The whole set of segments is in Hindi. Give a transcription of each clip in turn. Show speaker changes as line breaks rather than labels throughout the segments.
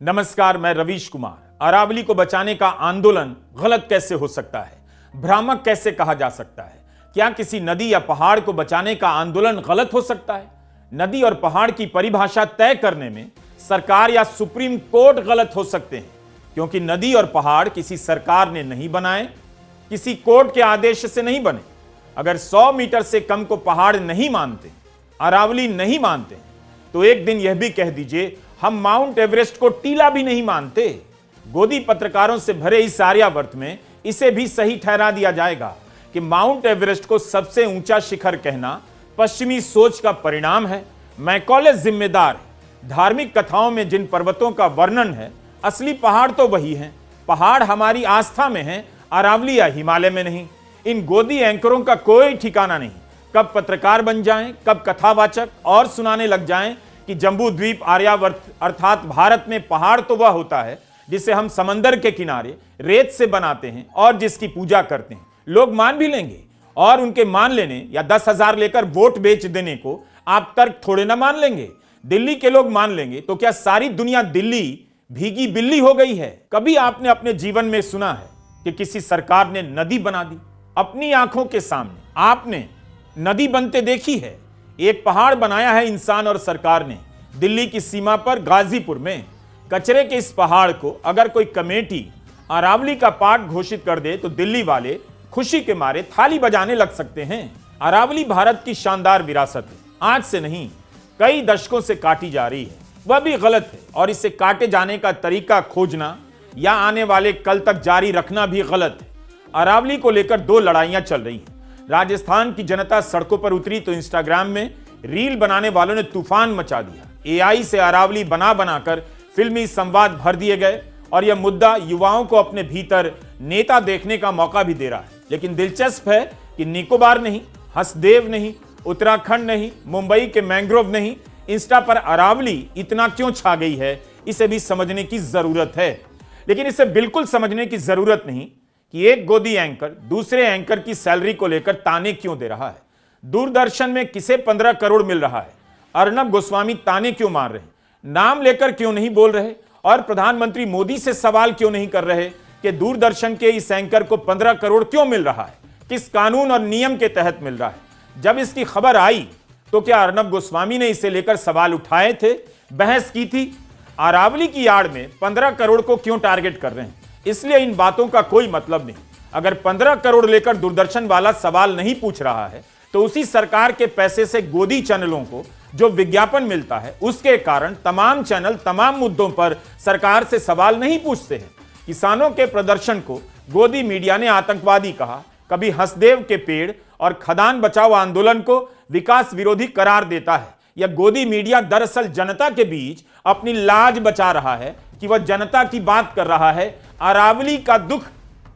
नमस्कार, मैं रवीश कुमार। अरावली को बचाने का आंदोलन गलत कैसे हो सकता है, भ्रामक कैसे कहा जा सकता है? क्या किसी नदी या पहाड़ को बचाने का आंदोलन गलत हो सकता है? नदी और पहाड़ की परिभाषा तय करने में सरकार या सुप्रीम कोर्ट गलत हो सकते हैं, क्योंकि नदी और पहाड़ किसी सरकार ने नहीं बनाए, किसी कोर्ट के आदेश से नहीं बने। अगर 100 मीटर से कम को पहाड़ नहीं मानते, अरावली नहीं मानते, तो एक दिन यह भी कह दीजिए हम माउंट एवरेस्ट को टीला भी नहीं मानते। गोदी पत्रकारों से भरे इस आर्यावर्त में इसे भी सही ठहरा दिया जाएगा कि माउंट एवरेस्ट को सबसे ऊंचा शिखर कहना पश्चिमी सोच का परिणाम है। मैकॉले जिम्मेदार है। धार्मिक कथाओं में जिन पर्वतों का वर्णन है, असली पहाड़ तो वही हैं। पहाड़ हमारी आस्था में है, अरावली या हिमालय में नहीं। इन गोदी एंकरों का कोई ठिकाना नहीं, कब पत्रकार बन जाएं, कब कथावाचक और सुनाने लग जाएं कि जम्बू द्वीप आर्यावर्त अर्थात भारत में पहाड़ तो वह होता है जिसे हम समंदर के किनारे रेत से बनाते हैं और जिसकी पूजा करते हैं। लोग मान भी लेंगे, और उनके मान लेने या 10,000 लेकर वोट बेच देने को आप तर्क थोड़े ना मान लेंगे। दिल्ली के लोग मान लेंगे तो क्या सारी दुनिया दिल्ली भीगी बिल्ली हो गई है? कभी आपने अपने जीवन में सुना है कि किसी सरकार ने नदी बना दी? अपनी आंखों के सामने आपने नदी बनते देखी है? एक पहाड़ बनाया है इंसान और सरकार ने दिल्ली की सीमा पर गाजीपुर में। कचरे के इस पहाड़ को अगर कोई कमेटी अरावली का पार्ट घोषित कर दे तो दिल्ली वाले खुशी के मारे थाली बजाने लग सकते हैं। अरावली भारत की शानदार विरासत है, आज से नहीं कई दशकों से काटी जा रही है, वह भी गलत है। और इसे काटे जाने का तरीका खोजना या आने वाले कल तक जारी रखना भी गलत है। अरावली को लेकर 2 लड़ाइयां चल रही हैं। राजस्थान की जनता सड़कों पर उतरी तो इंस्टाग्राम में रील बनाने वालों ने तूफान मचा दिया। एआई से अरावली बना बनाकर फिल्मी संवाद भर दिए गए और यह मुद्दा युवाओं को अपने भीतर नेता देखने का मौका भी दे रहा है। लेकिन दिलचस्प है कि निकोबार नहीं, हसदेव नहीं, उत्तराखंड नहीं, मुंबई के मैंग्रोव नहीं, इंस्टा पर अरावली इतना क्यों छा गई है, इसे भी समझने की जरूरत है। लेकिन इसे बिल्कुल समझने की जरूरत नहीं कि एक गोदी एंकर दूसरे एंकर की सैलरी को लेकर ताने क्यों दे रहा है। दूरदर्शन में किसे 15 करोड़ मिल रहा है? अर्नब गोस्वामी ताने क्यों मार रहे हैं? नाम लेकर क्यों नहीं बोल रहे? और प्रधानमंत्री मोदी से सवाल क्यों नहीं कर रहे कि दूरदर्शन के इस एंकर को 15 करोड़ क्यों मिल रहा है, किस कानून और नियम के तहत मिल रहा है? जब इसकी खबर आई तो क्या अर्नब गोस्वामी ने इसे लेकर सवाल उठाए थे, बहस की थी? अरावली की आड़ में 15 करोड़ को क्यों टारगेट कर रहे हैं? इसलिए इन बातों का कोई मतलब नहीं। अगर 15 करोड़ लेकर दूरदर्शन वाला सवाल नहीं पूछ रहा है तो उसी सरकार के पैसे से गोदी चैनलों को जो विज्ञापन मिलता है उसके कारण तमाम चैनल तमाम मुद्दों पर सरकार से सवाल नहीं पूछते हैं। किसानों के प्रदर्शन को गोदी मीडिया ने आतंकवादी कहा, कभी हसदेव के पेड़ और खदान बचाओ आंदोलन को विकास विरोधी करार देता है। यह गोदी मीडिया दरअसल जनता के बीच अपनी लाज बचा रहा है कि वह जनता की बात कर रहा है, अरावली का दुख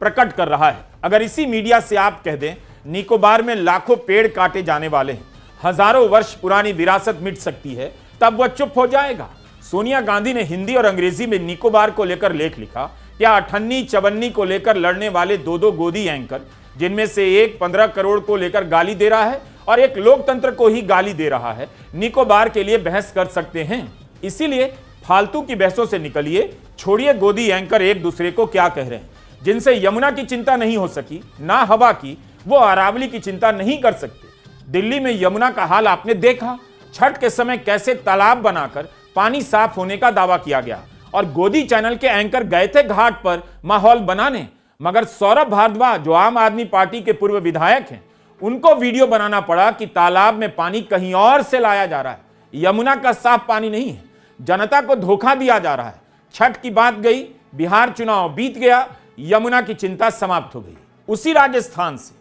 प्रकट कर रहा है। अगर इसी मीडिया से आप कह दें निकोबार में लाखों पेड़ काटे जाने वाले हैं, हजारों वर्ष पुरानी विरासत मिट सकती है, तब वह चुप हो जाएगा। सोनिया गांधी ने हिंदी और अंग्रेजी में निकोबार को लेकर लेख लिखा। क्या अठन्नी चवन्नी को लेकर लड़ने वाले 2 गोदी एंकर, जिनमें से एक 15 करोड़ को लेकर गाली दे रहा है और एक लोकतंत्र को ही गाली दे रहा है, निकोबार के लिए बहस कर सकते हैं? इसीलिए फालतू की बहसों से निकलिए, छोड़िए गोदी एंकर एक दूसरे को क्या कह रहे हैं। जिनसे यमुना की चिंता नहीं हो सकी, ना हवा की, वो अरावली की चिंता नहीं कर सकते। दिल्ली में यमुना का हाल आपने देखा, छठ के समय कैसे तालाब बनाकर पानी साफ होने का दावा किया गया और गोदी चैनल के एंकर गए थे घाट पर माहौल बनाने, मगर सौरभ भारद्वाज जो आम आदमी पार्टी के पूर्व विधायक हैं, उनको वीडियो बनाना पड़ा कि तालाब में पानी कहीं और से लाया जा रहा है, यमुना का साफ पानी नहीं है। जनता को धोखा दिया जा रहा है। छठ की बात गई, बिहार चुनाव बीत गया, यमुना की चिंता समाप्त हो गई। उसी राजस्थान से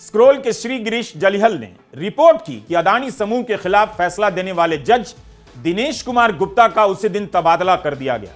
स्क्रोल के श्री गिरीश जलिहल ने रिपोर्ट की कि अदानी समूह के खिलाफ फैसला देने वाले जज दिनेश कुमार गुप्ता का उसी दिन तबादला कर दिया गया।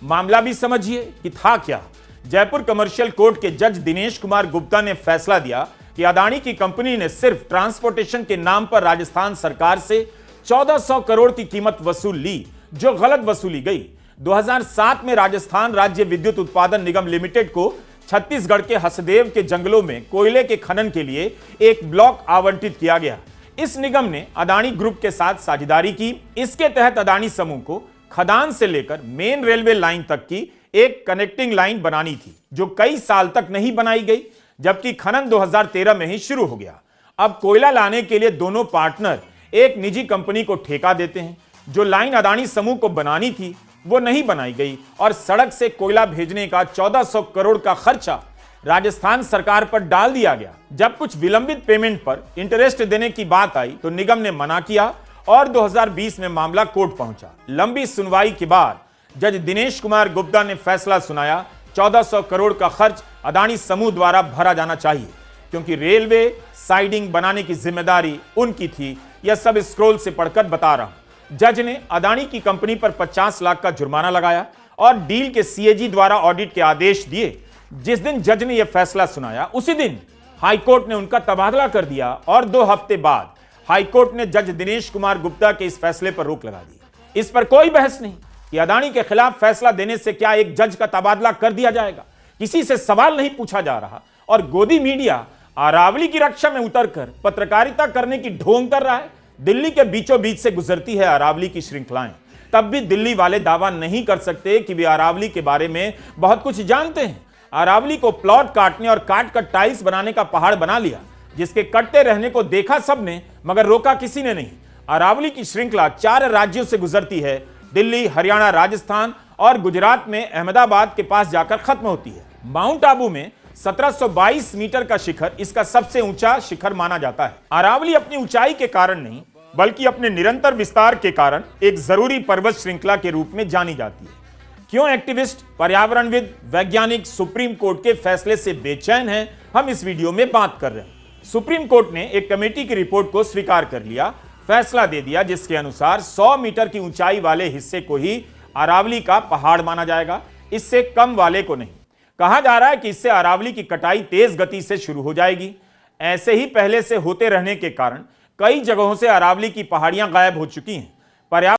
मामला भी समझिए कि था क्या। जयपुर कमर्शियल कोर्ट के जज दिनेश कुमार गुप्ता ने फैसला दिया कि अदानी की कंपनी ने सिर्फ ट्रांसपोर्टेशन के नाम पर राजस्थान सरकार से 1400 करोड़ की कीमत वसूल ली, जो गलत वसूली गई। 2007 में राजस्थान राज्य विद्युत उत्पादन निगम लिमिटेड को छत्तीसगढ़ के हसदेव के जंगलों में कोयले के खनन के लिए एक ब्लॉक आवंटित किया गया। इस निगम ने अदानी ग्रुप के साथ साझेदारी की। इसके तहत अदानी समूह को खदान से लेकर मेन रेलवे लाइन तक की एक कनेक्टिंग लाइन बनानी थी, जो कई साल तक नहीं बनाई गई, जबकि खनन 2013 में ही शुरू हो गया। अब कोयला लाने के लिए दोनों पार्टनर एक निजी कंपनी को ठेका देते हैं। जो लाइन अदानी समूह को बनानी थी वो नहीं बनाई गई और सड़क से कोयला भेजने का 1400 करोड़ का खर्चा राजस्थान सरकार पर डाल दिया गया। जब कुछ विलंबित पेमेंट पर इंटरेस्ट देने की बात आई तो निगम ने मना किया और 2020 में मामला कोर्ट पहुंचा। लंबी सुनवाई के बाद जज दिनेश कुमार गुप्ता ने फैसला सुनाया, 1400 करोड़ का खर्च अदानी समूह द्वारा भरा जाना चाहिए, क्योंकि रेलवे साइडिंग बनाने की जिम्मेदारी उनकी थी। यह सब स्क्रोल से पढ़कर बता रहा हूं। जज ने अदानी की कंपनी पर 50 लाख का जुर्माना लगाया और डील के सीएजी द्वारा ऑडिट के आदेश दिए। जिस दिन जज ने यह फैसला सुनाया उसी दिन हाईकोर्ट ने उनका तबादला कर दिया और 2 हफ्ते बाद हाईकोर्ट ने जज दिनेश कुमार गुप्ता के इस फैसले पर रोक लगा दी। इस पर कोई बहस नहीं कि अदानी के खिलाफ फैसला देने से क्या एक जज का तबादला कर दिया जाएगा। किसी से सवाल नहीं पूछा जा रहा और गोदी मीडिया अरावली की रक्षा में उतरकर पत्रकारिता करने की ढोंग कर रहा है। दिल्ली के बीचों बीच से गुजरती है अरावली की श्रृंखलाएं, तब भी दिल्ली वाले दावा नहीं कर सकते कि वे अरावली के बारे में बहुत कुछ जानते हैं। अरावली को प्लॉट काटने और काट कर टाइल्स बनाने का पहाड़ बना लिया, जिसके कटते रहने को देखा सबने, मगर रोका किसी ने नहीं। अरावली की श्रृंखला 4 राज्यों से गुजरती है, दिल्ली, हरियाणा, राजस्थान और गुजरात में अहमदाबाद के पास जाकर खत्म होती है। माउंट आबू में 1722 मीटर का शिखर इसका सबसे ऊंचा शिखर माना जाता है। अरावली अपनी ऊंचाई के कारण नहीं, बल्कि अपने निरंतर विस्तार के कारण एक जरूरी पर्वत श्रृंखला के रूप में जानी जाती है। क्यों एक्टिविस्ट, पर्यावरणविद, वैज्ञानिक सुप्रीम कोर्ट के फैसले से बेचैन हैं, हम इस वीडियो में बात कर रहे हैं। सुप्रीम कोर्ट ने एक कमेटी की रिपोर्ट को स्वीकार कर लिया, फैसला दे दिया, जिसके अनुसार 100 मीटर की ऊंचाई वाले हिस्से को ही अरावली का पहाड़ माना जाएगा, इससे कम वाले को नहीं। कहा जा रहा है कि इससे अरावली की कटाई तेज गति से शुरू हो जाएगी। ऐसे ही पहले से होते रहने के कारण कई जगहों से अरावली की पहाड़ियां गायब हो चुकी हैं।